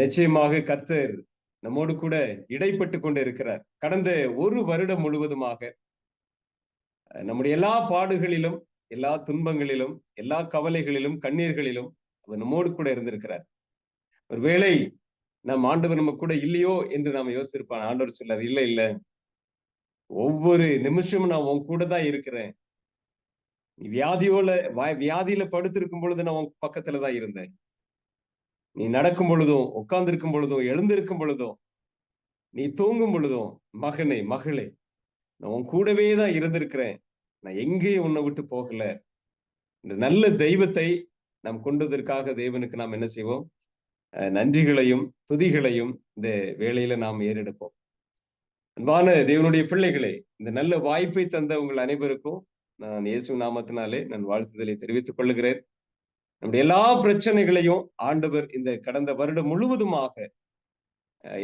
நிச்சயமாக கர்த்தர் நம்மோடு கூட இடைப்பட்டு கொண்டு இருக்கிறார். கடந்த 1 வருடம் முழுவதுமாக நம்முடைய எல்லா பாடுகளிலும், எல்லா துன்பங்களிலும், எல்லா கவலைகளிலும், கண்ணீர்களிலும் அவர் நம்மோடு கூட இருந்திருக்கிறார். ஒருவேளை ஆண்டவர் நம்ம கூட இல்லையோ என்று நாம யோசிச்சிருப்பான். ஆண்டவர் சொன்னார், "இல்ல, இல்ல. ஒவ்வொரு நிமிஷமும் நான் உன் கூட தான் இருக்கிறேன். நீ வியாதியில படுத்திருக்கும் பொழுது நான் உன் பக்கத்துல தான் இருந்தேன். நீ நடக்கும் பொழுதும், உட்கார்ந்திருக்கும் பொழுதும், எழுந்திருக்கும் பொழுதும், நீ தூங்கும் பொழுதும், மகனே, மகளே, நான் உன் கூடவே தான் இருந்திருக்கிறேன். நான் எங்கேயும் உன்னை விட்டு போகல." இந்த நல்ல தெய்வத்தை நாம் கொண்டதற்காக தேவனுக்கு நாம் என்ன செய்வோம்? நன்றிகளையும், துதிகளையும் இந்த வேளையில நாம் ஏறெடுப்போம். அன்பான தேவனுடைய பிள்ளைகளே, இந்த நல்ல வாய்ப்பை தந்த உங்கள் அனைவருக்கும் நான் இயேசு நாமத்தினாலே நான் வாழ்த்துதலை தெரிவித்துக் கொள்ளுகிறேன். நம்முடைய எல்லா பிரச்சனைகளையும் ஆண்டவர் இந்த கடந்த வருடம் முழுவதுமாக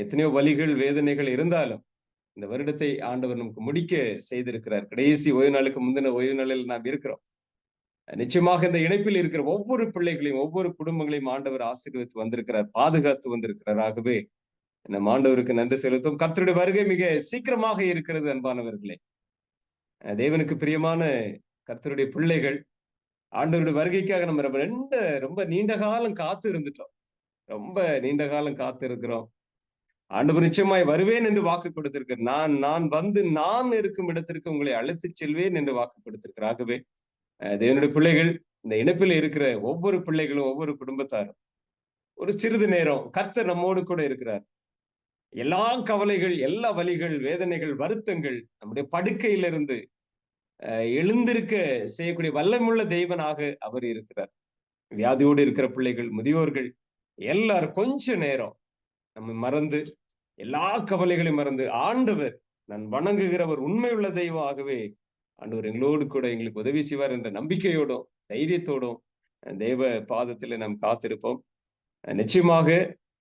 எத்தனையோ வலிகள், வேதனைகள் இருந்தாலும் இந்த வருடத்தை ஆண்டவர் நமக்கு முடிக்க செய்திருக்கிறார். கடைசி ஓய்வு நாளுக்கு முந்தின ஓய்வு நாளில் நாம் இருக்கிறோம். நிச்சயமாக இந்த இணைப்பில் இருக்கிற ஒவ்வொரு பிள்ளைகளையும், ஒவ்வொரு குடும்பங்களையும் ஆண்டவர் ஆசீர்வதித்து வந்திருக்கிறார், பாதுகாத்து வந்திருக்கிறார். ஆகவே நம் ஆண்டவருக்கு நன்றி செலுத்தும். கர்த்தருடைய வருகை மிக சீக்கிரமாக இருக்கிறது அன்பானவர்களே. தேவனுக்கு பிரியமான கர்த்தருடைய பிள்ளைகள், ஆண்டவருடைய வருகைக்காக நம்ம ரொம்ப நீண்ட காலம் காத்து இருந்துட்டோம். ரொம்ப நீண்ட காலம் காத்து இருக்கிறோம். ஆண்டவர் நிச்சயமாய் வருவேன் என்று வாக்கு கொடுத்திருக்கிறார். நான் வந்து நான் இருக்கும் இடத்திற்கு உங்களை அழைத்துச் செல்வேன் என்று வாக்கு கொடுத்திருக்கிறார். ஆகவே தேவனுடைய பிள்ளைகள், இந்த இணைப்பில் இருக்கிற ஒவ்வொரு பிள்ளைகளும், ஒவ்வொரு குடும்பத்தாரும் ஒரு சிறிது நேரம் கர்த்தர் நம்மோடு கூட இருக்கிறார். எல்லா கவலைகள், எல்லா வலிகள், வேதனைகள், வருத்தங்கள் நம்முடைய படுக்கையிலிருந்து எழுந்திருக்க செய்யக்கூடிய வல்லமுள்ள தெய்வனாக அவர் இருக்கிறார். வியாதியோடு இருக்கிற பிள்ளைகள், முதியோர்கள் எல்லாரும் கொஞ்ச நேரம் நம்ம மறந்து, எல்லா கவலைகளையும் மறந்து, ஆண்டவர் நான் வணங்குகிறவர் உண்மையுள்ள தெய்வம். ஆகவே ஆண்டவர் எங்களோடு கூட எங்களுக்கு உதவி செய்வார் என்ற நம்பிக்கையோடும், தைரியத்தோடும் தேவ பாதத்தில் நாம் காத்திருப்போம். நிச்சயமாக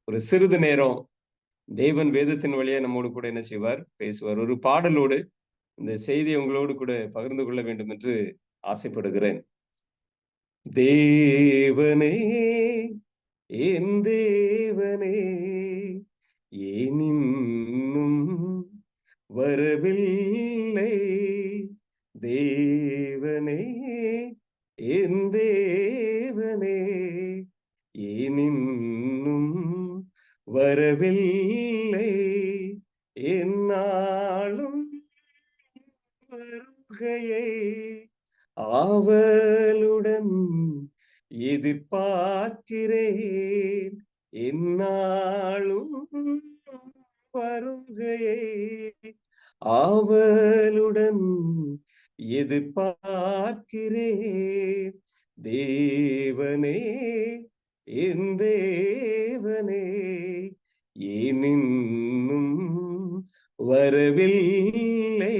ஒரு சிறிது நேரம் தேவன் வேதத்தின் வழியா நம்மோடு கூட என்ன செய்வார்? பேசுவார். ஒரு பாடலோடு இந்த செய்தியை உங்களோடு கூட பகிர்ந்து கொள்ள வேண்டும் என்று ஆசைப்படுகிறேன். தேவனே, என் தேவனே, ஏன் இன்னும் வரவில்லை? தேவனே, என் தேவனே, ஏன் இன்னும் வரவில்லை? எந்நாளும் வருகையை ஆவலுடன் எதிர்பார்க்கிறேன். எந்நாளும் வருகையை ஆவலுடன் எதிர்பார்க்கிறேன். தேவனே, என் தேவனே, ஏன் இன்னும் வரவில்லை?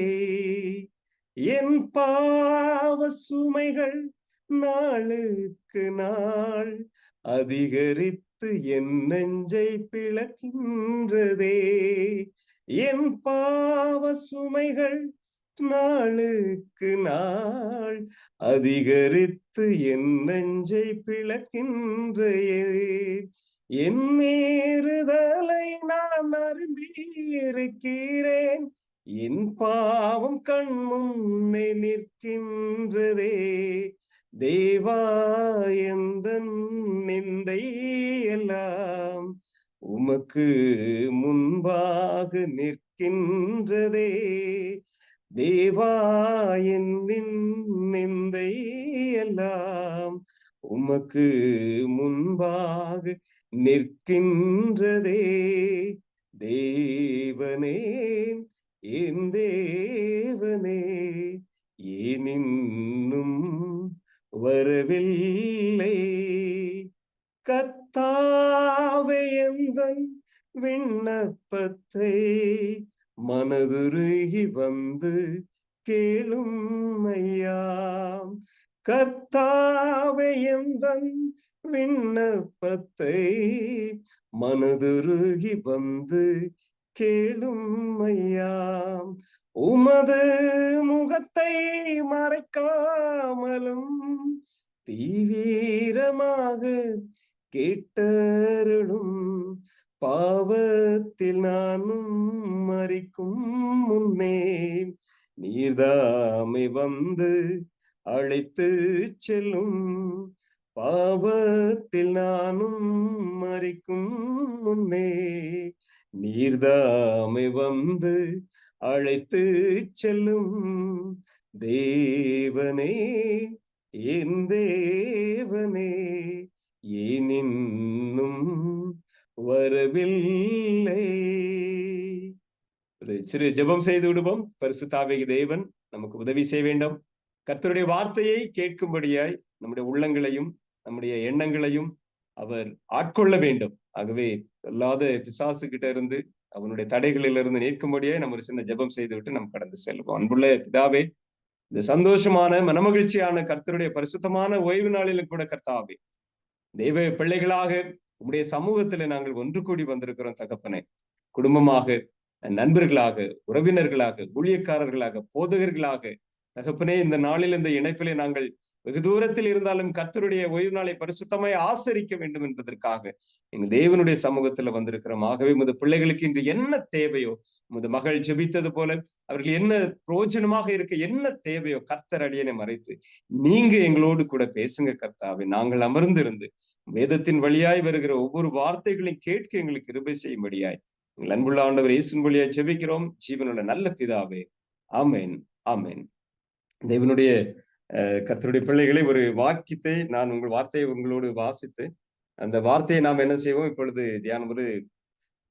என் பாவ சுமைகள் நாளுக்கு நாள் அதிகரித்து என் நெஞ்சை பிளக்கின்றதே. என் பாவ சுமைகள் நாளுக்கு நாள் அதிகரித்து என் நெஞ்சை பிளக்கின்றதே. என் மீறுதலை நான் அறிந்திருக்கிறேன். என் பாவம் கண் முன்னே நிற்கின்றதே. தேவா, எந்தன் நிந்தை எல்லாம் உமக்கு முன்பாக நிற்கின்றதே. தேவா, என் நிந்தை எல்லாம் உமக்கு முன்பாக நிற்கின்றதே. தேவனே, என் தேவனே, ஏன் இன்னும் வரவில்லை? கர்த்தாவே, எந்தன் விண்ணப்பத்தை மனதுருகி வந்து கேளும் ஐயா. கர்த்தாவே, எந்தன் விண்ணப்பத்தை மனதுருகி வந்து கேளும் ஐயா. உமது முகத்தை மறைக்காமலும் தீவிரமாக கேட்டருளும். பாவத்தில் நானும் மரிக்கும் முன்னே நீர்தாமை வந்து அழைத்து செல்லும். பாவத்தில் நானும் மரிக்கும் முன்னே நீர்தாமை வந்து அழைத்து செல்லும். தேவனே, என் தேவனே, ஏன் இன்னும் வரவில்லை? ஒரு சிறு ஜெபம் செய்து விடுவோம். பரிசுத்தாவிய தேவன் நமக்கு உதவி செய்ய வேண்டும். கர்த்தருடைய வார்த்தையை கேட்கும்படியாய் நம்முடைய உள்ளங்களையும் நம்முடைய எண்ணங்களையும் அவர் ஆட்கொள்ள வேண்டும். ஆகவே இல்லாத பிசாசு கிட்ட இருந்து அவனுடைய தடைகளிலிருந்து நீக்கும்படியாய் நம்ம ஒரு சின்ன ஜெபம் செய்து விட்டு நம்ம கடந்து செல்வோம். அன்புள்ள பிதாவே, இந்த சந்தோஷமான மனமகிழ்ச்சியான கர்த்தருடைய பரிசுத்தமான ஓய்வு நாளிலும் கூட கர்த்தாவே, தெய்வ பிள்ளைகளாக உம்முடைய சமூகத்துல நாங்கள் ஒன்று கூடி வந்திருக்கிறோம் தகப்பனே. குடும்பமாக, நண்பர்களாக, உறவினர்களாக, ஊழியக்காரர்களாக, போதகர்களாக தகப்பனே, இந்த நாளில் இந்த இணைப்பிலே நாங்கள் வெகு தூரத்தில் இருந்தாலும் கர்த்தருடைய ஓய்வு நாளை பரிசுத்தமாய் ஆசரிக்க வேண்டும் என்பதற்காக எங்க தேவனுடைய சமூகத்துல வந்திருக்கிறோம். ஆகவே உமது பிள்ளைகளுக்கு இன்று என்ன தேவையோ, உமது மகள் ஜெபித்தது போல அவர்கள் என்ன பிரயோஜனமாக இருக்க என்ன தேவையோ கர்த்தர் அடியனை மறைத்து நீங்க எங்களோடு கூட பேசுங்க கர்த்தாவே. நாங்கள் அமர்ந்திருந்து வேதத்தின் வழியாய் வருகிற ஒவ்வொரு வார்த்தைகளையும் கேட்க எங்களுக்கு கிருபை செய்யும்படியாய் எங்கள் அன்புள்ள ஆண்டவர் இயேசுவின் வழியாய் ஜெபிக்கிறோம் ஜீவனுள்ள நல்ல பிதாவே. ஆமேன், ஆமேன். தேவனுடைய கர்த்தருடைய பிள்ளைகளை, ஒரு வாக்கியத்தை நான் உங்கள் வார்த்தையை உங்களோடு வாசித்து அந்த வார்த்தையை நாம் என்ன செய்வோம் இப்பொழுது தியானம், ஒரு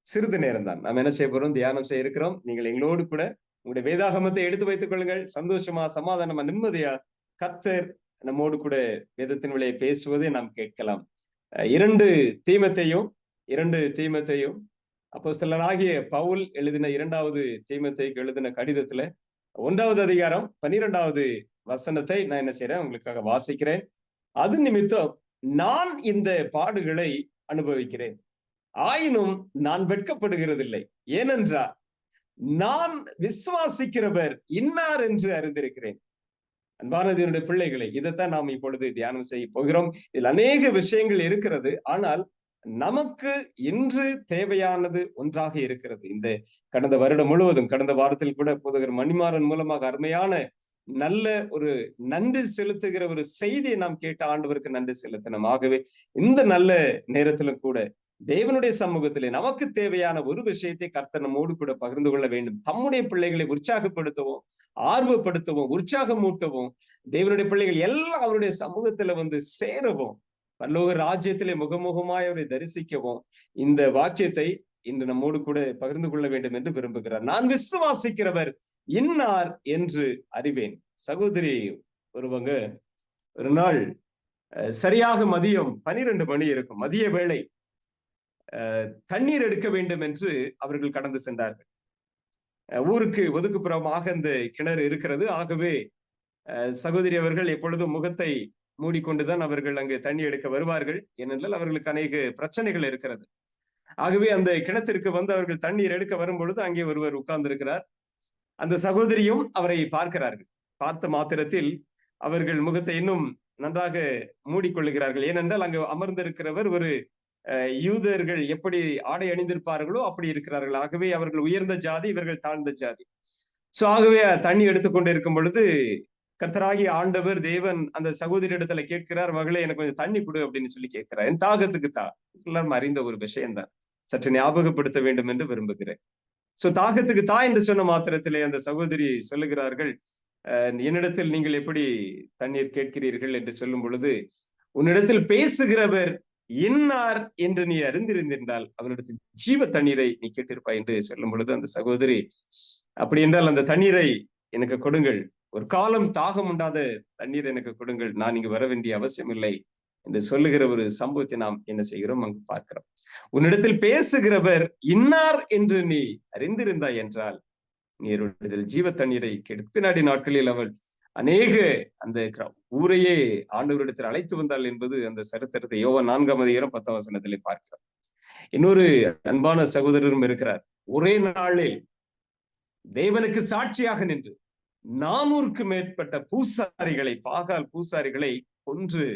சிறிது நேரம் தான் நாம் என்ன செய்ய போறோம், தியானம் செய்ய இருக்கிறோம். நீங்கள் எங்களோடு கூட உங்களுடைய வேதாகமத்தை எடுத்து வைத்துக் கொள்ளுங்கள். சந்தோஷமா, சமாதானமா, நிம்மதியா கர்த்தர் நம்மோடு கூட வேதத்தின் வழியை பேசுவதை நாம் கேட்கலாம். இரண்டு தீமோத்தேயும் அப்போஸ்தலனாகிய பவுல் எழுதின 2வது தீமோத்தேயுக்கு எழுதின கடிதத்துல 1வது அதிகாரம் 12வது வசனத்தை நான் என்ன செய்யறேன், உங்களுக்காக வாசிக்கிறேன். அது நிமித்தம் நான் இந்த பாடுகளை அனுபவிக்கிறேன், ஆயினும் நான் வெட்கப்படுகிறதில்லை. ஏனென்றால் நான் விசுவாசிக்கிறவர் இன்னார் என்று அறிந்திருக்கிறேன். அன்பான தேவனுடைய பிள்ளைகளை, இதைத்தான் நாம் இப்பொழுது தியானம் செய்ய போகிறோம். இதில் அநேக விஷயங்கள் இருக்கிறது. ஆனால் நமக்கு இன்று தேவையானது ஒன்றாக இருக்கிறது. இந்த கடந்த வருடம் முழுவதும், கடந்த வாரத்தில் கூட போதகர் மணிமாறன் மூலமாக அருமையான நல்ல ஒரு நன்றி செலுத்துகிற ஒரு செய்தியை நாம் கேட்ட ஆண்டவருக்கு நன்றி செலுத்தணும். ஆகவே இந்த நல்ல நேரத்திலும் கூட தேவனுடைய சமூகத்திலே நமக்கு தேவையான ஒரு விஷயத்தை கர்த்தர் நம்மோடு கூட பகிர்ந்து கொள்ள வேண்டும். தம்முடைய பிள்ளைகளை உற்சாகப்படுத்தவும், ஆர்வப்படுத்தவும், உற்சாகமூட்டவும், தேவனுடைய பிள்ளைகள் எல்லாம் அவருடைய சமூகத்துல வந்து சேரவும், பரலோக ராஜ்யத்திலே முகமுகமாய் அவரை தரிசிக்கவும் இந்த வாக்கியத்தை இன்று நம்மோடு கூட பகிர்ந்து கொள்ள வேண்டும் என்று விரும்புகிறார். நான் விசுவாசிக்கிறவர் இன்னார் என்று அறிவேன். சகோதரி ஒருவங்க ஒரு நாள் சரியாக மதியம் 12 மணி இருக்கும், மதிய வேளை, தண்ணீர் எடுக்க வேண்டும் என்று அவர்கள் கடந்து சென்றார்கள். ஊருக்கு ஒதுக்குப்புறமாக அந்த கிணறு இருக்கிறது. ஆகவே சகோதரி அவர்கள் எப்பொழுதும் முகத்தை மூடிக்கொண்டுதான் அவர்கள் அங்கு தண்ணி எடுக்க வருவார்கள். ஏனென்றால் அவர்களுக்கு அநேக பிரச்சனைகள் இருக்கிறது. ஆகவே அந்த கிணத்திற்கு வந்து அவர்கள் தண்ணீர் எடுக்க வரும் பொழுது அங்கே ஒருவர் உட்கார்ந்து இருக்கிறார். அந்த சகோதரியும் அவரை பார்க்கிறார்கள். பார்த்த மாத்திரத்தில் அவர்கள் முகத்தை இன்னும் நன்றாக மூடிக்கொள்ளுகிறார்கள். ஏனென்றால் அங்கு அமர்ந்திருக்கிறவர் ஒரு யூதர்கள் எப்படி ஆடை அணிந்திருப்பார்களோ அப்படி இருக்கிறார்கள். ஆகவே அவர்கள் உயர்ந்த ஜாதி, இவர்கள் தாழ்ந்த ஜாதி. சோ ஆகவே தண்ணி எடுத்துக்கொண்டு இருக்கும் பொழுது கர்த்தராகிய ஆண்டவர் தேவன் அந்த சகோதரி இடத்துல கேட்கிறார், மகளே எனக்கு கொஞ்சம் தண்ணி கொடு அப்படின்னு சொல்லி கேட்கிறார். என் தாகத்துக்கு எல்லாரும் அறிந்த ஒரு விஷயம்தான், சற்று ஞாபகப்படுத்த வேண்டும் என்று விரும்புகிறேன். சோ தாகத்துக்கு தா என்று சொன்ன மாத்திரத்திலே அந்த சகோதரி சொல்லுகிறார்கள், என்னிடத்தில் நீங்கள் எப்படி தண்ணீர் கேட்கிறீர்கள் என்று சொல்லும் பொழுது, உன்னிடத்தில் பேசுகிறவர் இன்னார் என்று நீ அறிந்திருந்திருந்தால் அவனிடத்தில் ஜீவ தண்ணீரை நீ கேட்டிருப்பாய் என்று சொல்லும் பொழுது அந்த சகோதரி, அப்படி என்றால் அந்த தண்ணீரை எனக்கு கொடுங்கள், ஒரு காலம் தாகம் உண்டாத தண்ணீர் எனக்கு கொடுங்கள், நான் இங்கு வர வேண்டிய அவசியம் இல்லை என்று சொல்லுகிற ஒரு சம்பவத்தை நாம் என்ன செய்கிறோம் அங்கு பார்க்கிறோம். உன்னிடத்தில் பேசுகிறவர் இன்னார் என்று நீ அறிந்திருந்தாய் என்றால் நீருடைய ஜீவ தண்ணீரை கெடுத்து. பின்னாடி நாட்களில் அவள் அநேக அந்த ஊரையே ஆண்டவரிடத்தில் அழைத்து வந்தாள் என்பது அந்த சரித்திரத்தை யோவான் 4ஆம் அதிகாரம் 10ஆம் வசனத்திலே பார்க்கிறோம். இன்னொரு அன்பான சகோதரரும் இருக்கிறார். ஒரே நாளில் தேவனுக்கு சாட்சியாக நின்று 400க்கு மேற்பட்ட பூசாரிகளை, பாகால் பூசாரிகளை கொன்று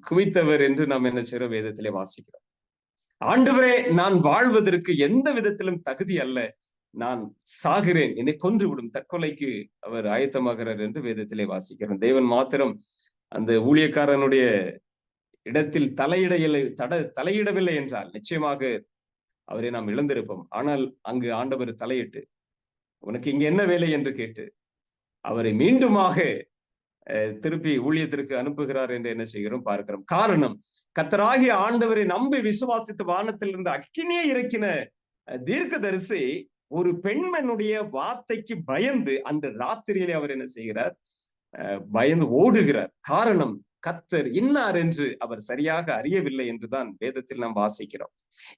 குவித்தவர் என்று நாம் என்ன செய்கிறோம், வேதத்திலே வாசிக்கிறோம். ஆண்டவரே, நான் வாழ்வதற்கு எந்த விதத்திலும் தகுதி அல்ல, நான் சாகிறேன், என்னை கொன்று விடும், தற்கொலைக்கு அவர் ஆயத்தமாகிறார் என்று வேதத்திலே வாசிக்கிறோம். தேவன் மாத்திரம் அந்த ஊழியக்காரனுடைய இடத்தில் தலையிடவில்லை என்றால் நிச்சயமாக அவரை நாம் இழந்திருப்போம். ஆனால் அங்கு ஆண்டவர் தலையிட்டு, உனக்கு இங்க என்ன வேலை என்று கேட்டு அவரை மீண்டுமாக திருப்பி ஊழியத்திற்கு அனுப்புகிறார் என்று என்ன செய்கிறோம் பார்க்கிறோம். காரணம், கர்த்தராகிய ஆண்டவரை நம்பி விசுவாசித்து வானத்திலிருந்து அக்கினியை இறக்கின தீர்க்கதரிசி ஒரு பெண்மனுடைய வார்த்தைக்கு பயந்து அந்த ராத்திரியிலே அவர் என்ன செய்கிறார், பயந்து ஓடுகிறார். காரணம், கர்த்தர் இன்னார் என்று அவர் சரியாக அறியவில்லை என்றுதான் வேதத்தில் நாம் வாசிக்கிறோம்.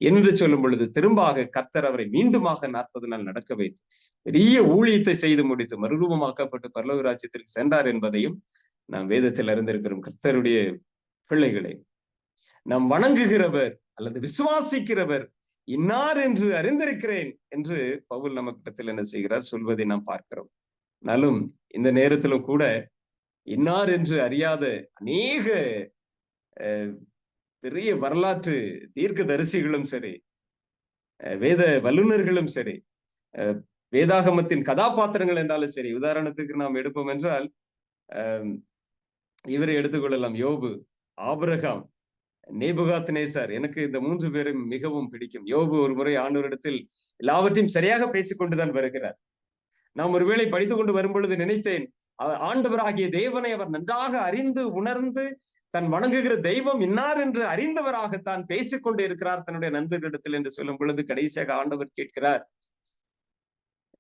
என்று சொல்லும் பொழுது திரும்பாக கர்த்தர் அவரை மீண்டுமாக 40 நாள் நடக்க வைத்து பெரிய ஊழியத்தை செய்து முடித்து மறுரூபமாக்கப்பட்டு பரலோக ராஜ்யத்திற்கு சென்றார் என்பதையும் நாம் வேதத்தில் அறிந்திருக்கிறோம். கர்த்தருடைய பிள்ளைகளை, நாம் வணங்குகிறவர் அல்லது விசுவாசிக்கிறவர் இன்னார் என்று அறிந்திருக்கிறேன் என்று பவுல் நமக்கிடத்தில் என்ன செய்கிறார் சொல்வதை நாம் பார்க்கிறோம். நாலும் இந்த நேரத்திலும் கூட இன்னார் என்று அறியாத அநேக பெரிய வரலாற்று தீர்க்க தரிசிகளும் சரி, வேத வல்லுநர்களும் சரி, வேதாகமத்தின் கதாபாத்திரங்கள் என்றாலும் சரி, உதாரணத்துக்கு நாம் எடுப்போம் என்றால் இவரை எடுத்துக்கொள்ளலாம். யோபு, ஆபிரகாம், நேபுகாத்நேசர். எனக்கு இந்த 3 பேரும் மிகவும் பிடிக்கும். யோபு ஒரு முறை ஆண்டவரிடத்தில் எல்லாவற்றையும் சரியாக பேசிக்கொண்டுதான் வருகிறார். நாம் ஒருவேளை படித்துக் கொண்டு வரும் பொழுது நினைத்தேன், ஆண்டவராகிய தேவனை அவர் நன்றாக அறிந்து உணர்ந்து தன் வணங்குகிற தெய்வம் இன்னார் என்று அறிந்தவராகத்தான் பேசிக்கொண்டு இருக்கிறார் தன்னுடைய நண்பர்களிடத்தில் என்று சொல்லும் பொழுது கடைசியாக ஆண்டவர் கேட்கிறார்,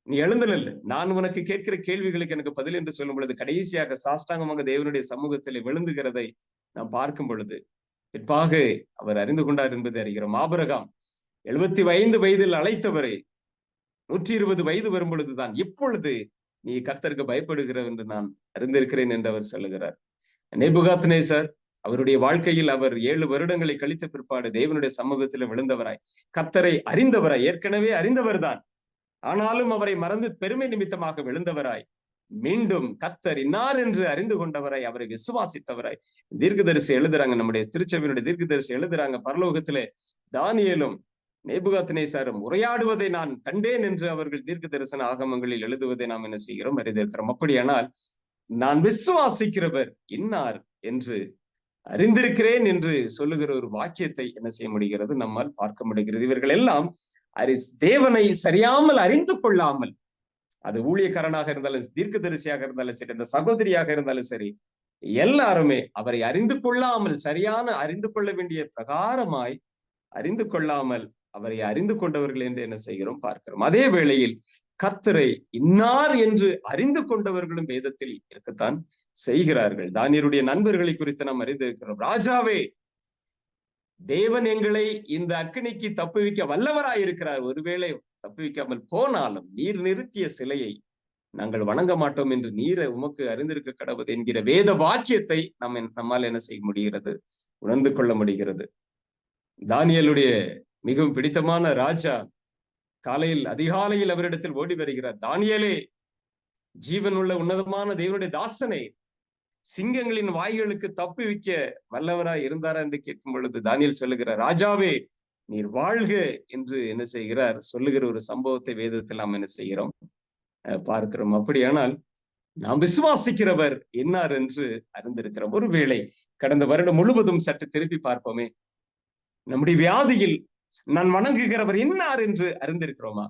நீ எழுந்தல், நான் உனக்கு கேட்கிற கேள்விகளுக்கு எனக்கு பதில் என்று சொல்லும் பொழுது கடைசியாக சாஷ்டாங்கமாக தேவனுடைய சமூகத்தில் விழுந்துகிறதை நாம் பார்க்கும் பொழுது பிற்பாக அவர் அறிந்து கொண்டார் என்பதை அறிகிறோம். ஆபிரகாம் 75 வயதில் அழைத்தவரை 120 வயது வரும் பொழுதுதான், இப்பொழுது நீ கர்த்தருக்கு பயப்படுகிறவர் என்று நான் அறிந்திருக்கிறேன் என்று அவர் சொல்லுகிறார். நேபுகாத்நேசர் அவருடைய வாழ்க்கையில் அவர் 7 வருடங்களை கழித்த பிற்பாடு தேவனுடைய சமூகத்தில் விழுந்தவராய், கர்த்தரை அறிந்தவராய், ஏற்கனவே அறிந்தவர் தான், ஆனாலும் அவரை மறந்து பெருமை நிமித்தமாக விழுந்தவராய், மீண்டும் கர்த்தர் இன்னார் என்று அறிந்து கொண்டவராய், அவரை விசுவாசித்தவராய் தீர்க்கதரிசி எழுதுறாங்க. நம்முடைய திருச்சபையினுடைய தீர்க்கதரிசி எழுதுறாங்க, பரலோகத்திலே தானியேலும் நேபுகாத்நேசரும் உரையாடுவதை நான் கண்டேன் என்று அவர்கள் தீர்க்க தரிசன ஆகமங்களில் எழுதுவதை நாம் என்ன செய்கிறோம், அறிந்திருக்கிறோம். அப்படியானால் நான் விசுவாசிக்கிறவர் இன்னார் என்று அறிந்திருக்கிறேன் என்று சொல்லுகிற ஒரு வாக்கியத்தை என்ன செய்ய முடிகிறது, நம்மால் பார்க்க முடிகிறது. இவர்கள் எல்லாம் தேவனை சரியாமல் அறிந்து கொள்ளாமல், அது ஊழியக்காரனாக இருந்தாலும் தீர்க்கதரிசியாக இருந்தாலும் சரி, அந்த சகோதரியாக இருந்தாலும் சரி, எல்லாருமே அவரை அறிந்து கொள்ளாமல், சரியான அறிந்து கொள்ள வேண்டிய பிரகாரமாய் அறிந்து கொள்ளாமல் அவரை அறிந்து கொண்டவர்கள் என்று என்ன செய்கிறோம் பார்க்கிறோம். அதே வேளையில் கர்த்தரை இன்னார் என்று அறிந்து கொண்டவர்களும் வேதத்தில் இருக்கத்தான் செய்கிறார்கள். தானியேலுடைய நண்பர்களை குறித்து நாம் அறிந்திருக்கிறோம். ராஜாவே, தேவன் எங்களை இந்த அக்கினிக்கு தப்புவிக்க வல்லவராயிருக்கிறார், ஒருவேளை தப்புவிக்காமல் போனாலும் நீர் நிறுத்திய சிலையை நாங்கள் வணங்க மாட்டோம் என்று நீரை உமக்கு அறிந்திருக்க கடவுது என்கிற வேத வாக்கியத்தை நம்மால் என்ன செய்ய முடிகிறது, உணர்ந்து கொள்ள முடிகிறது. தானியேலுடைய மிகவும் பிடித்தமான ராஜா காலையில் அதிகாலையில் அவரிடத்தில் ஓடி வருகிறார். தானியேலே, ஜீவனுள்ள உன்னதமான தேவனுடைய தாசனை, சிங்கங்களின் வாய்களுக்கு தப்புவிக்க வல்லவராய் இருந்தாரா என்று கேட்கும் பொழுது தானியேல் சொல்லுகிறார், ராஜாவே நீர் வாழ்க என்று என்ன செய்கிறார் சொல்லுகிற ஒரு சம்பவத்தை வேதத்தில் நாம் என்ன செய்கிறோம் பார்க்கிறோம். அப்படியானால் நாம் விசுவாசிக்கிறவர் என்னார் என்று அறிந்திருக்கிறோம். ஒருவேளை கடந்த வருடம் முழுவதும் சற்று திருப்பி பார்ப்போமே, நம்முடைய வியாதியில் நான் வணங்குகிறவர் இன்னார் என்று அறிந்திருக்கிறோமா?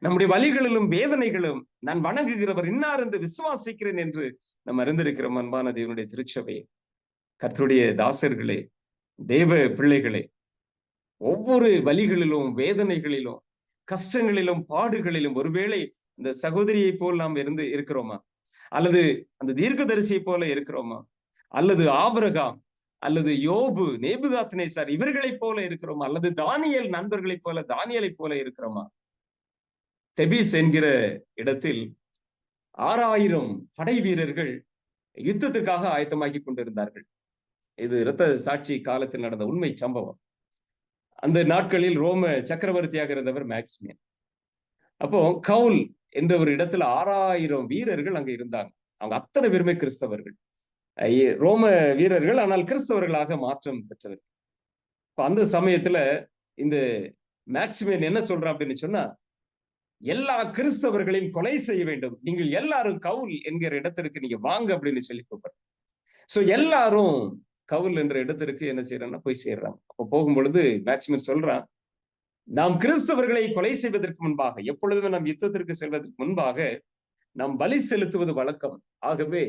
நம்முடைய வலிகளிலும் வேதனைகளும் நான் வணங்குகிறவர் இன்னார் என்று விசுவாசிக்கிறேன் என்று நாம் அறிந்திருக்கிறோம். அன்பான தேவனுடைய திருச்சபையே, கர்த்தருடைய தாசர்களே, தேவ பிள்ளைகளே, ஒவ்வொரு வலிகளிலும் வேதனைகளிலும் கஷ்டங்களிலும் பாடுகளிலும் ஒருவேளை இந்த சகோதரியை போல் நாம் இருக்கிறோமா? அல்லது அந்த தீர்க்கதரிசியை போல இருக்கிறோமா? அல்லது ஆபிரகாம் அல்லது யோபு, நேபுகாத்நேசர் இவர்களைப் போல இருக்கிறோமா? அல்லது தானியேல் நண்பர்களைப் போல தானியேலை போல இருக்கிறோமா? தெபீஸ் என்கிற இடத்தில் 6000 படை வீரர்கள் யுத்தத்திற்காக ஆயத்தமாக்கி கொண்டிருந்தார்கள். இது இரத்த சாட்சி காலத்தில் நடந்த உண்மை சம்பவம். அந்த நாட்களில் ரோம சக்கரவர்த்தியாக இருந்தவர் மேக்சிமியன். அப்போ கவுல் என்ற ஒரு இடத்துல 6000 வீரர்கள் அங்க இருந்தாங்க. அவங்க அத்தனை பேருமே கிறிஸ்தவர்கள், ரோம வீரர்கள், ஆனால் கிறிஸ்தவர்களாக மாற்றம் பெற்றவர்கள். அந்த சமயத்துல இந்த மேக்சிமியன் என்ன சொல்றான் அப்படின்னு சொன்னா, எல்லா கிறிஸ்தவர்களையும் கொலை செய்ய வேண்டும், நீங்கள் எல்லாரும் கவுல் என்கிற இடத்திற்கு நீங்க வாங்க அப்படின்னு சொல்லி கூப்பிடுறாங்க. சோ எல்லாரும் கவுல் என்ற இடத்திற்கு என்ன செய்யறாங்கன்னா போய் சேர்றாங்க. அப்ப போகும்பொழுது மேக்சிமியன் சொல்றான், நாம் கிறிஸ்தவர்களை கொலை செய்வதற்கு முன்பாக, எப்பொழுதுமே நாம் யுத்தத்திற்கு செல்வதற்கு முன்பாக நாம் பலி செலுத்துவது வழக்கம். ஆகவே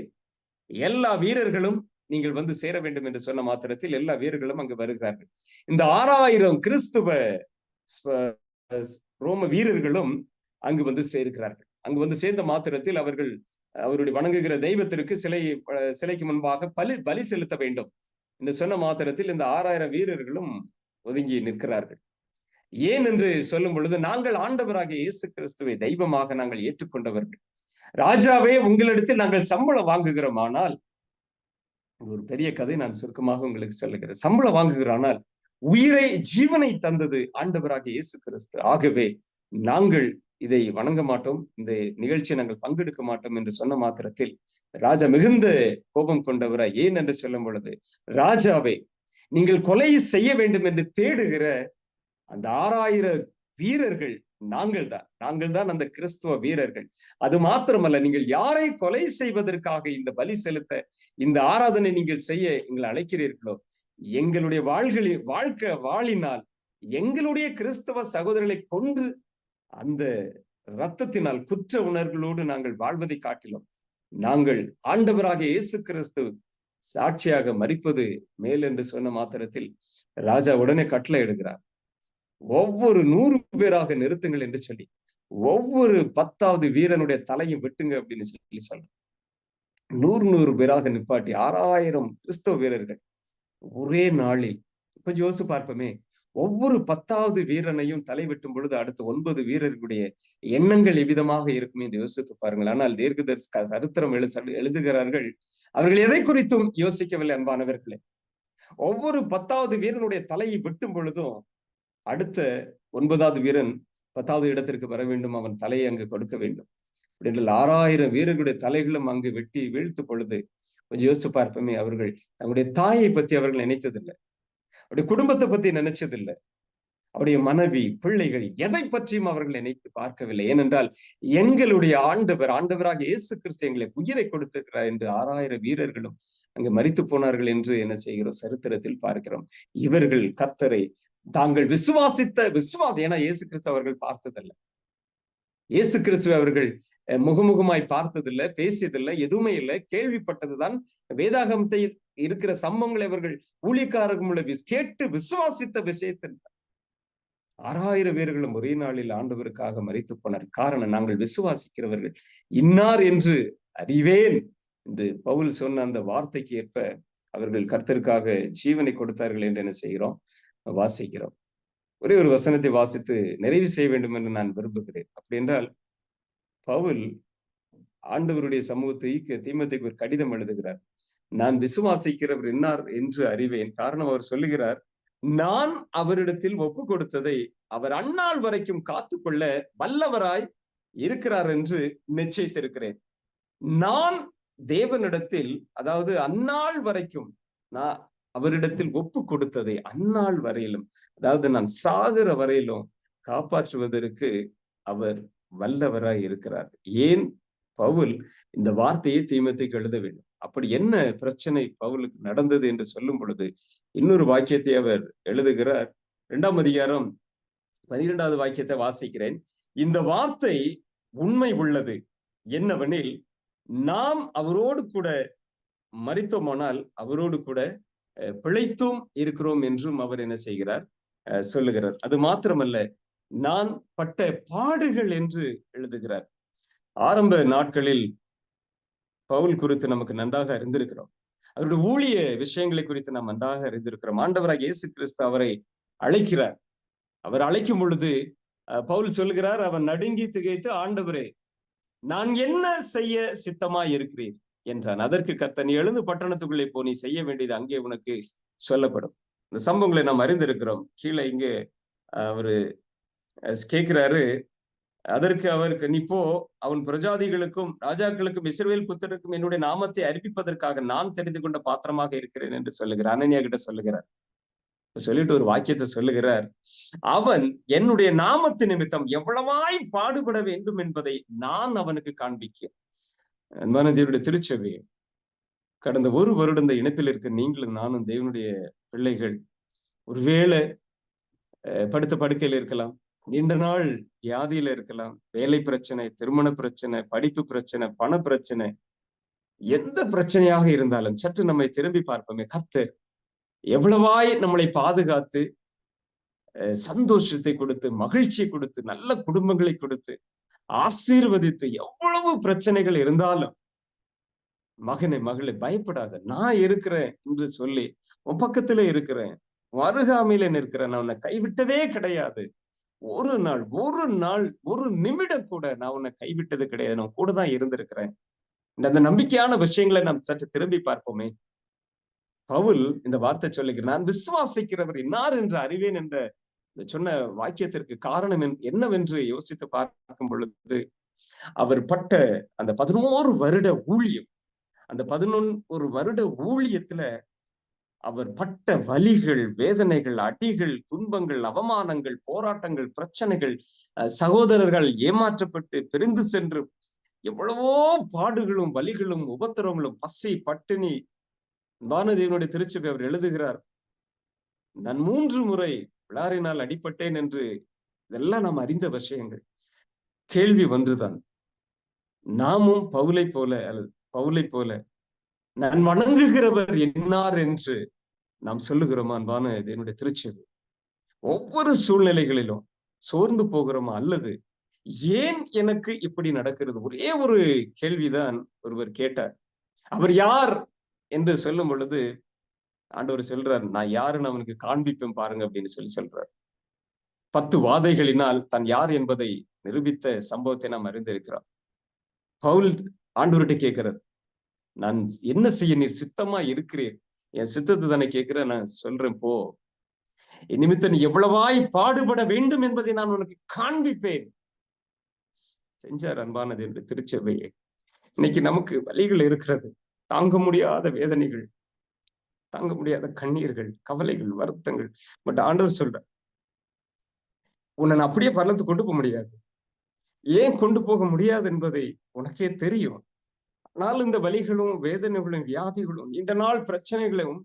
எல்லா வீரர்களும் நீங்கள் வந்து சேர வேண்டும் என்று சொன்ன மாத்திரத்தில் எல்லா வீரர்களும் அங்கு வருகிறார்கள். இந்த 6000 கிறிஸ்துவ ரோம வீரர்களும் அங்கு வந்து சேர்க்கிறார்கள். அங்கு வந்து சேர்ந்த மாத்திரத்தில் அவர்கள் அவருடைய வணங்குகிற தெய்வத்திற்கு சிலைக்கு முன்பாக பலி செலுத்த வேண்டும் என்று சொன்ன மாத்திரத்தில் இந்த 6000 வீரர்களும் ஒதுங்கி நிற்கிறார்கள். ஏன் என்று சொல்லும் பொழுது, நாங்கள் ஆண்டவராகிய இயேசு கிறிஸ்துவை தெய்வமாக நாங்கள் ஏற்றுக்கொண்டவர்கள். ராஜாவே, உங்களிடத்தில் நாங்கள் சம்பளம் வாங்குகிறோம். ஆனால் ஒரு பெரிய கதை நான் சுருக்கமாக உங்களுக்கு சொல்லுகிறேன். சம்பளம் வாங்குகிறானால் உயிரை ஜீவனை தந்தது ஆண்டவராகிய இயேசு கிறிஸ்து. ஆகவே நாங்கள் இதை வணங்க மாட்டோம், இந்த நிகழ்ச்சியை நாங்கள் பங்கெடுக்க மாட்டோம் என்று சொன்ன மாத்திரத்தில் ராஜா மிகுந்த கோபம் கொண்டவரா. ஏன் என்று சொல்லும் பொழுது, ராஜாவே, நீங்கள் கொலை செய்ய வேண்டும் என்று தேடுகிற அந்த 6000 வீரர்கள் நாங்கள் தான் அந்த கிறிஸ்துவ வீரர்கள். அது மாத்திரமல்ல, நீங்கள் யாரை கொலை செய்வதற்காக இந்த பலி செலுத்த, இந்த ஆராதனை நீங்கள் செய்ய எங்களை அழைக்கிறீர்களோ, எங்களுடைய வாழினால் எங்களுடைய கிறிஸ்தவ சகோதரர்களை கொன்று அந்த இரத்தத்தினால் குற்ற உணர்வுகளோடு நாங்கள் வாழ்வதை காட்டிலும் நாங்கள் ஆண்டவராக இயேசு கிறிஸ்து சாட்சியாக மரிப்பது மேல் என்று சொன்ன மாத்திரத்தில் ராஜா உடனே கட்டளை எடுக்கிறார். ஒவ்வொரு 100 பேராக நிறுத்துங்கள் என்று சொல்லி, ஒவ்வொரு 10வது வீரனுடைய தலையும் வெட்டுங்க அப்படின்னு சொல்லி சொல்றேன். 100 பேராக நிப்பாட்டி 6000 கிறிஸ்தவ வீரர்கள் ஒரே நாளில். இப்ப யோசிச்சு பார்ப்போமே, ஒவ்வொரு 10வது வீரனையும் தலை வெட்டும் பொழுது அடுத்த 9 வீரர்களுடைய எண்ணங்கள் எவ்விதமாக இருக்கும் என்று யோசித்து பாருங்கள். ஆனால் தீர்க்கதரிசி சரித்திரம் எழுதுகிறார்கள், அவர்கள் எதை குறித்தும் யோசிக்கவில்லை. அன்பானவர்களே, ஒவ்வொரு 10வது வீரனுடைய தலையை வெட்டும் பொழுதும் அடுத்த 9வது வீரன் 10வது இடத்திற்கு வர வேண்டும், அவன் தலையை அங்கு கொடுக்க வேண்டும். 6000 வீரர்களுடைய தலைகளும் அங்கு வெட்டி வீழ்த்து பொழுது கொஞ்சம் யோசிச்சு பார்ப்போமே, அவர்கள் தங்களுடைய தாயை பத்தி அவர்கள் நினைத்ததில்லை, அவருடைய குடும்பத்தை பத்தி நினைச்சதில்லை, அவருடைய மனைவி பிள்ளைகள் எதை பற்றியும் அவர்கள் நினைத்து பார்க்கவில்லை. ஏனென்றால் எங்களுடைய ஆண்டவராக இயேசு கிறிஸ்து எங்களை உயிரை கொடுத்திருக்கிறார் என்று 6000 வீரர்களும் அங்கு மரித்து போனார்கள் என்று என்ன செய்கிறோம், சரித்திரத்தில் பார்க்கிறோம். இவர்கள் கர்த்தரை தாங்கள் விசுவாசித்த விசுவாசம், ஏன்னா இயேசு கிறிஸ்து அவர்கள் பார்த்ததில்லை, இயேசு கிறிஸ்துவை அவர்கள் முகமுகமாய் பார்த்ததில்லை, பேசியதில்லை, எதுவுமே இல்லை, கேள்விப்பட்டதுதான். வேதாகமத்தை இருக்கிற சம்பவங்களை அவர்கள் ஊழியக்காரர்கள் கேட்டு விசுவாசித்த விஷயத்தில் 6000 பேர்களும் ஒரே நாளில் ஆண்டவருக்காக மரித்து போனார். காரணம், நாங்கள் விசுவாசிக்கிறவர்கள் இன்னார் என்று அறிவேன் என்று பவுல் சொன்ன அந்த வார்த்தைக்கு ஏற்ப அவர்கள் கர்த்தருக்காக ஜீவனை கொடுத்தார்கள் என்று என்ன செய்கிறோம், வாசிக்கிறோம். ஒரே ஒரு வசனத்தை வாசித்து நிறைவு செய்ய வேண்டும் என்று நான் விரும்புகிறேன். அப்படி என்றால், பவுல் ஆண்டவருடைய சமூகத்தை தீமோத்தேயுக்கு ஒரு கடிதம் எழுதுகிறார். நான் விசுவாசிக்கிறவர் இன்னார் என்று அறிவேன். காரணம், அவர் சொல்லுகிறார், நான் அவரிடத்தில் ஒப்பு கொடுத்ததை அவர் அந்நாள் வரைக்கும் காத்துக்கொள்ள வல்லவராய் இருக்கிறார் என்று நிச்சயித்திருக்கிறேன். நான் தேவனிடத்தில், அதாவது அந்நாள் வரைக்கும் நான் அவரிடத்தில் ஒப்பு கொடுத்ததை அந்நாள் வரையிலும், அதாவது நான் சாகிற வரையிலும் காப்பாற்றுவதற்கு அவர் வல்லவராய் இருக்கிறார். ஏன் பவுல் இந்த வார்த்தையை தீமோத்தேயுக்கு எழுத வேண்டும்? அப்படி என்ன பிரச்சனை பவுலுக்கு நடந்தது என்று சொல்லும் பொழுது இன்னொரு வாக்கியத்தை அவர் எழுதுகிறார். 2ஆம் அதிகாரம் 12வது வாக்கியத்தை வாசிக்கிறேன். இந்த வார்த்தை உண்மை உள்ளது என்னவெனில், நாம் அவரோடு கூட மரித்தோமானால் அவரோடு கூட பிழைத்தும் இருக்கிறோம் என்றும் அவர் என்ன செய்கிறார், சொல்லுகிறார். அது மாத்திரமல்ல, நான் பட்ட பாடுகள் என்று எழுதுகிறார். ஆரம்ப நாட்களில் பவுல் குறித்து நமக்கு நன்றாக அறிந்திருக்கிறோம். அவருடைய ஊழிய விஷயங்களை குறித்து நாம் நன்றாக அறிந்திருக்கிறோம். ஆண்டவராக இயேசு கிறிஸ்து அவரை அழைக்கிறார். அவர் அழைக்கும் பொழுது பவுல் சொல்கிறார், அவன் நடுங்கி திகைத்து, ஆண்டவரே, நான் என்ன செய்ய சித்தமாய் இருக்கிறேன் என்றான். அதற்கு கர்த்தர், நீ எழுந்து பட்டணத்துக்குள்ளே போ, நீ செய்ய வேண்டியது அங்கே உனக்கு சொல்லப்படும். இந்த சம்பவங்களை நாம் அறிந்திருக்கிறோம். கீழே இங்கே அவரு கேட்கிறாரு. அதற்கு அவருக்கு, நீ போ, அவன் பிரஜாதிகளுக்கும் ராஜாக்களுக்கும் இஸ்ரவேல் புத்திரருக்கும் என்னுடைய நாமத்தை அறிவிப்பதற்காக நான் தெரிந்து கொண்ட பாத்திரமாக இருக்கிறேன் என்று சொல்லுகிறார். அனனியா கிட்ட சொல்லுகிறார். சொல்லிட்டு ஒரு வாக்கியத்தை சொல்லுகிறார், அவன் என்னுடைய நாமத்து நிமித்தம் எவ்வளவாய் பாடுபட வேண்டும் என்பதை நான் அவனுக்கு காண்பிக்கிறேன். அன்பான தேவனுடைய திருச்சபை, கடந்த ஒரு வருடம் இந்த இணைப்பில் இருக்க நீங்களும் நானும் தேவனுடைய பிள்ளைகள் ஒருவேளை படுத்த படுக்கையில் இருக்கலாம், நீண்ட நாள் வியாதியில இருக்கலாம், வேலை பிரச்சனை, திருமண பிரச்சனை, படிப்பு பிரச்சனை, பண பிரச்சனை, எந்த பிரச்சனையாக இருந்தாலும் சற்று நம்மை திரும்பி பார்ப்போமே. கர்த்தர் எவ்வளவாய் நம்மளை பாதுகாத்து சந்தோஷத்தை கொடுத்து, மகிழ்ச்சியை கொடுத்து, நல்ல குடும்பங்களை கொடுத்து, ஆசீர்வதித்து, எவ்வளவு பிரச்சனைகள் இருந்தாலும் மகனே மகளே பயப்படாத, நான் இருக்கிறேன் என்று சொல்லி உன் பக்கத்துல இருக்கிறேன், அருகாமையில நிற்கிறேன், நான் உன்னை கைவிட்டதே கிடையாது. ஒரு நாள் ஒரு நிமிடம் கூட நான் உன்னை கைவிட்டது கிடையாது, நான் கூட தான் இருந்திருக்கிறேன். அந்த நம்பிக்கையான விஷயங்களை நாம் சற்று திரும்பி பார்ப்போமே. பவுல் இந்த வார்த்தை சொல்லுகிறார், நான் விசுவாசிக்கிறவர் இன்னார் என்று அறிவேன் என்ற சொன்ன வாக்கியத்திற்கு காரணம் என்னவென்று யோசித்து பார்க்கும் பொழுது, அவர் பட்ட அந்த 11 வருட ஊழியம், அந்த 11 வருட ஊழியத்துல அவர் பட்ட வலிகள், வேதனைகள், அடிகள், துன்பங்கள், அவமானங்கள், போராட்டங்கள், பிரச்சனைகள், சகோதரர்கள் ஏமாற்றப்பட்டு பிரிந்து சென்று எவ்வளவோ பாடுகளும் வலிகளும் உபத்திரவங்களும், பசி பட்டினி. வானதேவனுடைய திருச்சபை அவர் எழுதுகிறார், நான் 3 முறை விளாறினால் அடிப்பட்டேன் என்று. இதெல்லாம் நாம் அறிந்த விஷயங்கள். கேள்வி ஒன்றுதான், நாமும் பவுலை போல நான் வணங்குகிறவர் என்னார் என்று நாம் சொல்லுகிறோமா? அன்பான என்னுடைய திருச்சபை, ஒவ்வொரு சூழ்நிலைகளிலும் சோர்ந்து போகிறோமா? அல்லது ஏன் எனக்கு இப்படி நடக்கிறது? ஒரே ஒரு கேள்விதான் ஒருவர் கேட்டார். அவர் யார் என்று சொல்லும் பொழுது ஆண்டவர் சொல்றார், நான் யாருன்னு அவனுக்கு காண்பிப்பேன் பாருங்க அப்படின்னு சொல்றார். 10 வாதைகளினால் தான் யார் என்பதை நிரூபித்த சம்பவத்தை நாம் அறிந்திருக்கிறோம். பவுல் ஆண்டவர்கிட்ட கேட்கிறார், நான் என்ன செய்ய நீர் சித்தமா இருக்கிறீர்? என் சித்தத்தை தானே கேட்கிற, நான் சொல்றேன் போ, என் நிமித்தம் நீ எவ்வளவாய் பாடுபட வேண்டும் என்பதை நான் உனக்கு காண்பிப்பேன். செஞ்சார். அன்பானது என்று திருச்சபையே, இன்னைக்கு நமக்கு வலிகள் இருக்கிறது, தாங்க முடியாத வேதனைகள், தாங்க முடியாத கண்ணீர்கள், கவலைகள், வருத்தங்கள். பட் ஆண்டவர் சொல்ற, உன்னை நான் அப்படியே பரலத்துக்கு கொண்டு போக முடியாது. ஏன் கொண்டு போக முடியாது என்பதை உனக்கே தெரியும். ஆனால் இந்த வலிகளும் வேதனைகளும் வியாதிகளும் நீண்ட நாள் பிரச்சனைகளும்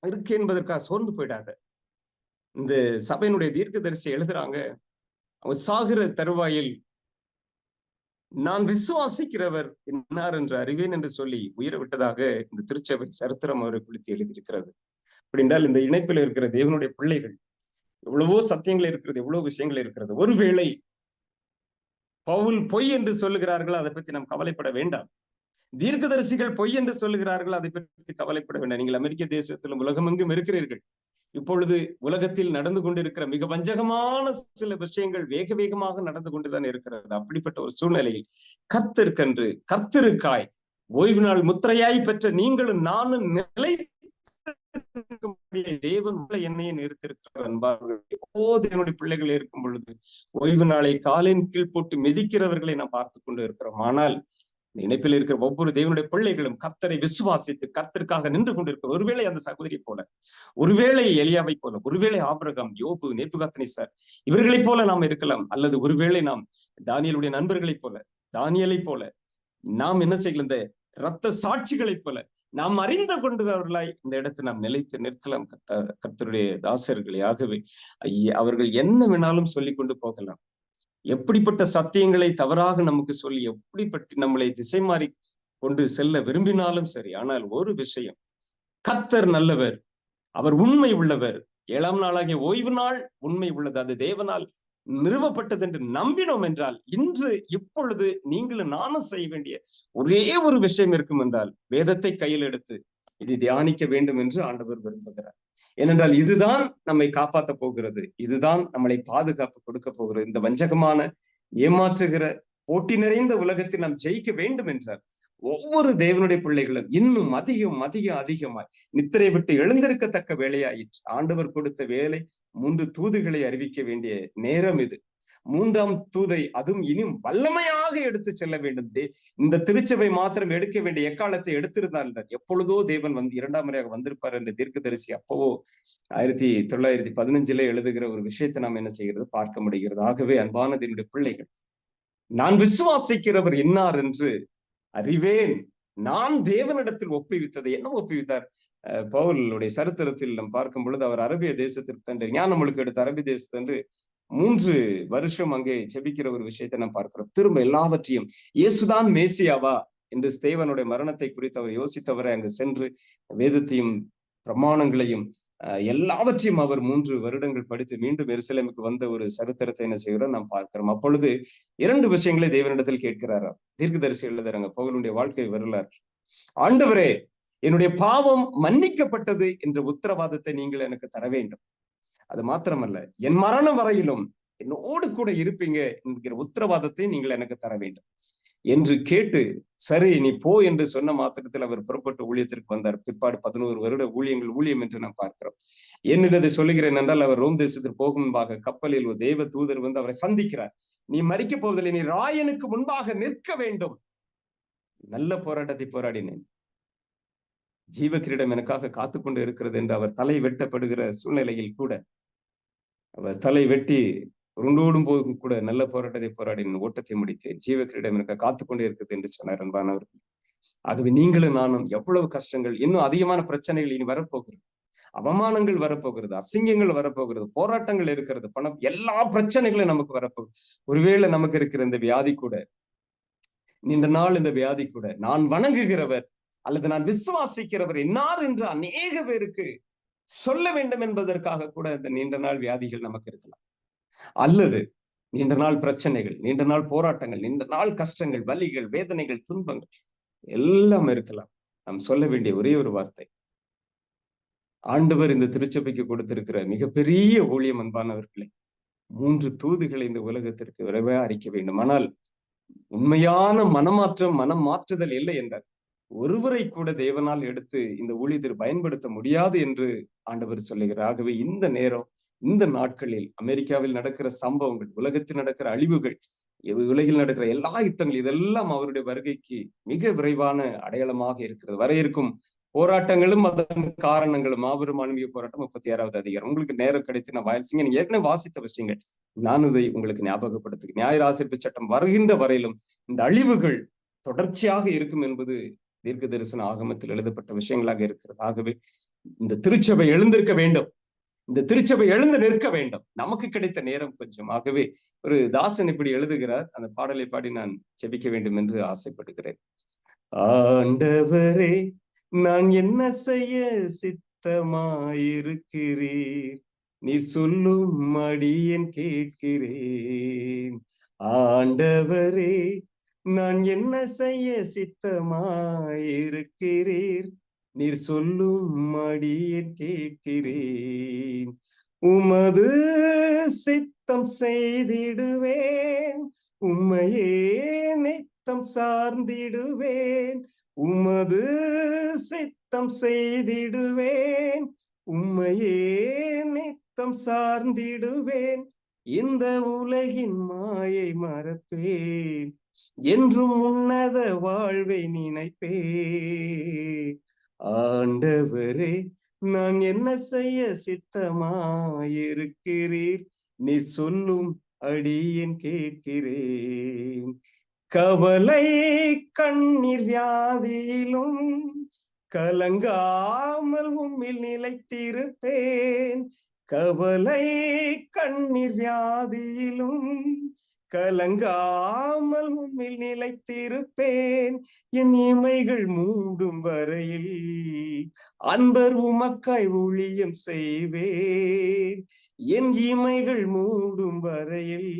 இருக்கு என்பதற்காக சோர்ந்து போயிடாத. இந்த சபையினுடைய தீர்க்கதரிசி எழுதுறாங்க, அவர் சாகிற தருவாயில் நான் விசுவாசிக்கிறவர் என்னார் என்று அறிவேன் என்று சொல்லி உயிர விட்டதாக இந்த திருச்சபை சரித்திரம் அவரை குறித்து எழுதியிருக்கிறது. அப்படி என்றால் இந்த இணைப்பில் இருக்கிற தேவனுடைய பிள்ளைகள், எவ்வளவோ சத்தியங்கள் இருக்கிறது, எவ்வளவு விஷயங்கள் இருக்கிறது. ஒருவேளை பவுல் பொய் என்று சொல்லுகிறார்கள், அதை பற்றி நாம் கவலைப்பட வேண்டாம். தீர்க்கதரிசிகள் பொய் என்று சொல்லுகிறார்கள், அதை பற்றி கவலைப்பட வேண்டாம். நீங்கள் அமெரிக்க தேசத்திலும் உலகமெங்கும் இருக்கிறீர்கள். இப்பொழுது உலகத்தில் நடந்து கொண்டிருக்கிற மிக வஞ்சகமான சில விஷயங்கள் வேக வேகமாக நடந்து கொண்டுதான் இருக்கிறது. அப்படிப்பட்ட ஒரு சூழ்நிலையில் கர்த்தருக்கென்று, கர்த்தருக்காய் ஓய்வு நாள் முத்திரையாய் பெற்ற நீங்களும் நானும் நிலை தேவன் என்னையே நிறுத்திருக்கிறார். அன்பார்கள், எப்போது பிள்ளைகள் இருக்கும் பொழுது ஓய்வு நாளை காலின் கீழ் போட்டு மிதிக்கிறவர்களை நாம் பார்த்து கொண்டு இருக்கிறோம். ஆனால் இணைப்பில் இருக்கிற ஒவ்வொரு தேவனுடைய பிள்ளைகளும் கர்த்தரை விசுவாசித்து கர்த்தருக்காக நின்று கொண்டிருக்கிற, ஒருவேளை அந்த சகோதரி போல, ஒருவேளை எலியாவை போல, ஒருவேளை ஆபிரகாம், யோபு, நேபுகாத்நேசர் இவர்களைப் போல நாம் இருக்கலாம். அல்லது ஒருவேளை நாம் தானியேலுடைய நண்பர்களைப் போல, தானியேலை போல நாம் என்ன செய்யலாம், இந்த இரத்த சாட்சிகளைப் போல நாம் அறிந்து கொண்டவர்களாய் இந்த இடத்தை நாம் நிலைத்து நிற்கலாம். கர்த்தருடைய தாசர்களே, ஆகவே அவர்கள் என்ன வேணாலும் சொல்லிக் கொண்டு போகலாம். எப்படிப்பட்ட சத்தியங்களை தவறாக நமக்கு சொல்லி எப்படிப்பட்ட நம்மளை திசை மாறி கொண்டு செல்ல விரும்பினாலும் சரி, ஆனால் ஒரு விஷயம், கர்த்தர் நல்லவர், அவர் உண்மை உள்ளவர். 7ஆம் நாளாகிய ஓய்வு நாள் உண்மை உள்ளது, அது தேவனால் நிறுவப்பட்டது என்று நம்பினோம் என்றால், இன்று இப்பொழுது நீங்களும் நானும் செய்ய வேண்டிய ஒரே ஒரு விஷயம் இருக்கும் என்றால், வேதத்தை கையில் எடுத்து இதை தியானிக்க வேண்டும் என்று ஆண்டவர் விரும்புகிறார். ஏனென்றால் இதுதான் நம்மை காப்பாற்ற போகிறது, இதுதான் நம்மளை பாதுகாப்பு கொடுக்க போகிறது. இந்த வஞ்சகமான, ஏமாற்றுகிற, போட்டி நிறைந்த உலகத்தில் நாம் ஜெயிக்க வேண்டும் என்றால் ஒவ்வொரு தேவனுடைய பிள்ளைகளும் இன்னும் அதிகமாய் நித்திரை விட்டு எழுந்திருக்கத்தக்க வேலையாயிற்று. ஆண்டவர் கொடுத்த வேலை 3 தூதுகளை அறிவிக்க வேண்டிய நேரம் இது. மூன்றாம் தூதை அதுவும் இனியும் வல்லமையாக எடுத்து செல்ல வேண்டும். இந்த திருச்சபை மாத்திரம் எடுக்க வேண்டிய எக்காலத்தை எடுத்திருந்தால் எப்பொழுதோ தேவன் வந்து 2ஆம் முறையாக வந்திருப்பார் என்ற தீர்க்கதரிசி அப்பவோ 1915 எழுதுகிற ஒரு விஷயத்தை நாம் என்ன செய்கிறது பார்க்க முடிகிறது. ஆகவே அன்பானது என்னுடைய பிள்ளைகள், நான் விசுவாசிக்கிறவர் இன்னார் என்று அறிவேன். நான் தேவனிடத்தில் ஒப்புவித்ததை என்ன ஒப்புவித்தார்? பவுலுடைய சரித்திரத்தில் நாம் பார்க்கும் பொழுது அவர் அரபிய தேசத்திற்கு தன்று ஞானமுழுக்கு எடுத்த அரபிய தேசத்தன்று 3 வருஷம் அங்கே செபிக்கிற ஒரு விஷயத்தை நாம் பார்க்கிறோம். திரும்ப எல்லாவற்றையும் இயேசுதான் மேசியாவா என்று ஸ்தேவனுடைய மரணத்தை குறித்து அவர் யோசித்தவரை அங்கு சென்று வேதத்தையும் பிரமாணங்களையும் எல்லாவற்றையும் அவர் 3 வருடங்கள் படித்து மீண்டும் எருசலேமுக்கு வந்த ஒரு சரித்திரத்தை என்ன செய்கிறோம் நாம் பார்க்கிறோம். அப்பொழுது 2 விஷயங்களை தேவனிடத்தில் கேட்கிறாரா. தீர்க்கதரிசி எழுதுறாங்க பவுலுடைய வாழ்க்கை வரலாறு. ஆண்டவரே, என்னுடைய பாவம் மன்னிக்கப்பட்டது என்ற உத்தரவாதத்தை நீங்கள் எனக்கு தர வேண்டும். அது மாத்திரமல்ல, என் மரணம் வரையிலும் என்னோடு கூட இருப்பீங்க என்கிற உத்தரவாதத்தை நீங்கள் எனக்கு தர வேண்டும் என்று கேட்டு, சரி நீ போ என்று சொன்ன மாத்திரத்தில் அவர் புறப்பட்டு ஊழியத்திற்கு வந்தார். பிற்பாடு 11 வருட ஊழியம் என்று நாம் பார்க்கிறோம். என்னிடத்தை சொல்லுகிறேன் என்றால், அவர் ரோம் தேசத்திற்கு போகும் முன்பாக கப்பலில் ஒரு தேவ தூதர் வந்து அவரை சந்திக்கிறார். நீ மரிக்க போவதில்லை, நீ ராயனுக்கு முன்பாக நிற்க வேண்டும். நல்ல போராட்டத்தை போராடினேன், ஜீவ கிரீடம் எனக்காக காத்துக்கொண்டு இருக்கிறது என்று அவர் தலை வெட்டப்படுகிற சூழ்நிலையில் கூட அவர் தலை வெட்டி உருண்டோடும் போதும் கூட நல்ல போராட்டத்தை போராடினேன், ஓட்டத்தை முடித்தேன், ஜீவ கிரீடம் எனக்கு காத்துக்கொண்டே இருக்குது என்று சொன்னார். அன்பானவர்கள், ஆகவே நீங்களும் நானும் எவ்வளவு கஷ்டங்கள், இன்னும் அதிகமான பிரச்சனைகள் இனி வரப்போகிறது, அவமானங்கள் வரப்போகிறது, அசிங்கங்கள் வரப்போகிறது, போராட்டங்கள் இருக்கிறது, பணம், எல்லா பிரச்சனைகளும் நமக்கு வரப்போகுது. ஒருவேளை நமக்கு இருக்கிற இந்த வியாதி கூட, நீண்ட நாள் இந்த வியாதி கூட, நான் வணங்குகிறவர் அல்லது நான் விசுவாசிக்கிறவர் என்னார் என்று அநேக பேருக்கு சொல்ல வேண்டும் என்பதற்காக கூட இந்த நீண்ட நாள் வியாதிகள் நமக்கு இருக்கலாம். அல்லது நீண்ட நாள் பிரச்சனைகள், நீண்ட நாள் போராட்டங்கள், நீண்ட நாள் கஷ்டங்கள், வலிகள், வேதனைகள், துன்பங்கள் எல்லாம் இருக்கலாம். நாம் சொல்ல வேண்டிய ஒரே ஒரு வார்த்தை, ஆண்டவர் இந்த திருச்சபைக்கு கொடுத்திருக்கிற மிகப்பெரிய ஊழியம் அன்பானவர்களே, 3 தூதுகளை இந்த உலகத்திற்கு விரைவாக அறிக்க வேண்டும். ஆனால் உண்மையான மனம் மாற்றுதல் இல்லை என்றார். ஒருவரை கூட தேவனால் எடுத்து இந்த ஊழியத்தில் பயன்படுத்த முடியாது என்று ஆண்டவர் சொல்லுகிறார். ஆகவே இந்த நேரம், இந்த நாட்களில் அமெரிக்காவில் நடக்கிற சம்பவங்கள், உலகத்தில் நடக்கிற அழிவுகள், உலகில் நடக்கிற எல்லா யுத்தங்கள், இதெல்லாம் அவருடைய வருகைக்கு மிக விரைவான அடையாளமாக இருக்கிறது. வர இருக்கும் போராட்டங்களும் அதன் காரணங்களும். மாபெரும் ஆன்மீக போராட்டம் 36வது அதிகாரம். உங்களுக்கு நேரம் கிடைத்து நான் வாசிங்க, நீங்க ஏற்கனவே வாசித்த விஷயங்கள், நான் இதை உங்களுக்கு ஞாபகப்படுத்துகிறேன். நியாயராசிர்ப்பு சட்டம் வருகின்ற வரையிலும் இந்த அழிவுகள் தொடர்ச்சியாக இருக்கும் என்பது தீர்க்க தரிசன ஆகமத்தில் எழுதப்பட்ட விஷயங்களாக இருக்கிறது. ஆகவே இந்த திருச்சபை எழுந்திருக்க வேண்டும், இந்த திருச்சபை எழுந்து நிற்க வேண்டும். நமக்கு கிடைத்த நேரம் கொஞ்சம். ஆகவே ஒரு தாசன் இப்படி எழுதுகிறார், அந்த பாடலை பாடி நான் செபிக்க வேண்டும் என்று ஆசைப்படுகிறேன். ஆண்டவரே, நான் என்ன செய்ய சித்தமாயிருக்கிறீர், நீர் சொல்லும் அடியேன் கேட்கிறேன். ஆண்டவரே, நான் என்ன செய்ய சித்தமாயிருக்கிறீர், நீர் சொல்லும் அடியேன் கேட்கிறேன். உமது சித்தம் செய்திடுவேன், உம்மையே நித்தம் சார்ந்திடுவேன். உமது சித்தம் செய்திடுவேன், உம்மையே நித்தம் சார்ந்திடுவேன். இந்த உலகின் மாயை மறப்பேன், என்றும் உன்னத வாழ்வை நினைப்பேன். ஆண்டவரே, நான் என்ன செய்ய சித்தமாயிருக்கிறீர், நீ சொல்லும் அடியேன் கேட்கிறேன். கவலை கண்ணீர் வியாதியிலும் கலங்காமல் உம்மில் நிலைத்திருப்பேன். கவலை கண்ணீர் வியாதியிலும் கலங்காமல் உம்மில் நிலைத்திருப்பேன். என் இமைகள் மூடும் வரையில் அன்பர் உமக்காய் ஊழியம் செய்வேன். என் இமைகள் மூடும் வரையில்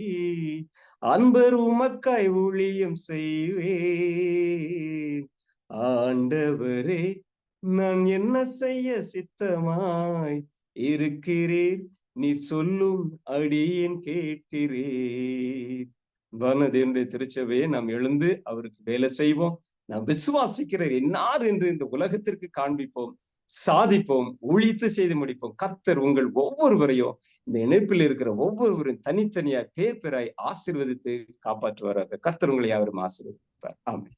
அன்பர் உமக்காய் ஊழியம் செய்வேன். ஆண்டவரே, நான் என்ன செய்ய சித்தமாய் இருக்கிறீர், நீ சொல்லும் அடியேன் கேட்கிறேன். தேவனுடைய திருச்சபையை நாம் எழுந்து அவருக்கு வேலை செய்வோம். நாம் விசுவாசிக்கிறேன் என்னார் என்று இந்த உலகத்திற்கு காண்பிப்போம். சாதிப்போம், ஊழித்து செய்து முடிப்போம். கர்த்தர் உங்கள் ஒவ்வொருவரையும், இந்த இணைப்பில் இருக்கிற ஒவ்வொருவரும் தனித்தனியாய் பேர் பேராய் ஆசீர்வதித்து காப்பாற்றுவாராக. கர்த்தர் உங்களை யாவரும் ஆசீர்வதிப்பார். ஆமென்.